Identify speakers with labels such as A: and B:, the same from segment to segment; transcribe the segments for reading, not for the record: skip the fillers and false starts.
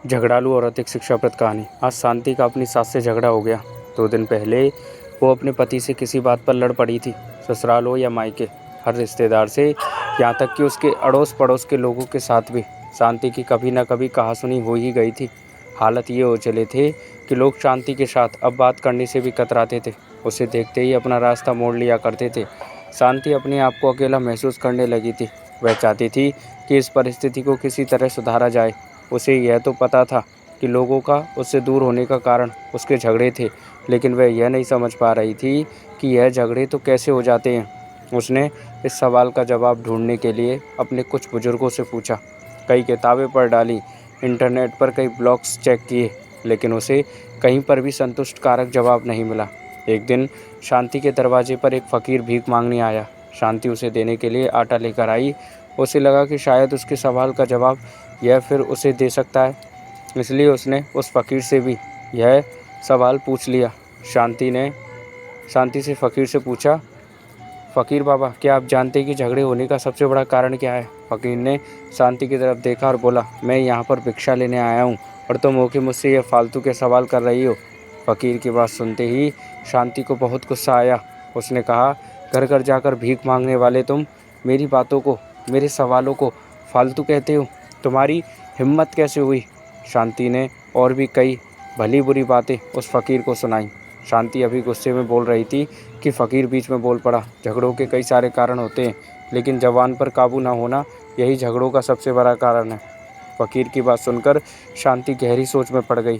A: झगड़ालू और अधिक शिक्षाप्रद कहानी। आज शांति का अपनी सास से झगड़ा हो गया। 2 दिन पहले वो अपने पति से किसी बात पर लड़ पड़ी थी। ससुराल हो या मायके, हर रिश्तेदार से, यहाँ तक कि उसके अड़ोस पड़ोस के लोगों के साथ भी शांति की कभी न कभी कहासुनी हो ही गई थी। हालत ये हो चले थे कि लोग शांति के साथ अब बात करने से भी कतराते थे। उसे देखते ही अपना रास्ता मोड़ लिया करते थे। शांति अपने आप को अकेला महसूस करने लगी थी। वह चाहती थी कि इस परिस्थिति को किसी तरह सुधारा जाए। उसे यह तो पता था कि लोगों का उससे दूर होने का कारण उसके झगड़े थे, लेकिन वह यह नहीं समझ पा रही थी कि यह झगड़े तो कैसे हो जाते हैं। उसने इस सवाल का जवाब ढूंढने के लिए अपने कुछ बुजुर्गों से पूछा, कई किताबें पढ़ डाली, इंटरनेट पर कई ब्लॉग्स चेक किए, लेकिन उसे कहीं पर भी संतुष्टकारक जवाब नहीं मिला। एक दिन शांति के दरवाजे पर एक फ़कीर भीख मांगने आया। शांति उसे देने के लिए आटा लेकर आई। उसे लगा कि शायद उसके सवाल का जवाब यह फिर उसे दे सकता है, इसलिए उसने उस फ़कीर से भी यह सवाल पूछ लिया। शांति से फ़कीर से पूछा, फ़कीर बाबा, क्या आप जानते हैं कि झगड़े होने का सबसे बड़ा कारण क्या है? फ़कीर ने शांति की तरफ देखा और बोला, मैं यहाँ पर भिक्षा लेने आया हूँ और तुम होके मुझसे यह फालतू के सवाल कर रही हो। फ़कीर की बात सुनते ही शांति को बहुत गुस्सा आया। उसने कहा, घर घर जाकर भीख मांगने वाले तुम मेरी बातों को, मेरे सवालों को फालतू कहते हो? तुम्हारी हिम्मत कैसे हुई? शांति ने और भी कई भली बुरी बातें उस फ़कीर को सुनाई। शांति अभी गुस्से में बोल रही थी कि फ़कीर बीच में बोल पड़ा, झगड़ों के कई सारे कारण होते हैं, लेकिन ज़बान पर काबू ना होना यही झगड़ों का सबसे बड़ा कारण है। फ़कीर की बात सुनकर शांति गहरी सोच में पड़ गई।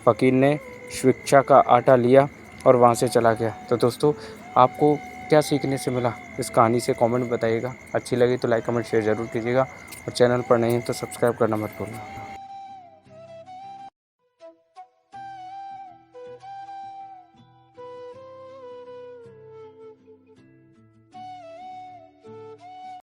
A: फ़कीर ने भिक्षा का आटा लिया और वहाँ से चला गया। तो दोस्तों, आपको क्या सीखने से मिला इस कहानी से कमेंट बताइएगा। अच्छी लगी तो लाइक कमेंट शेयर ज़रूर कीजिएगा और चैनल पर नहीं हैं तो सब्सक्राइब करना मत भूलना।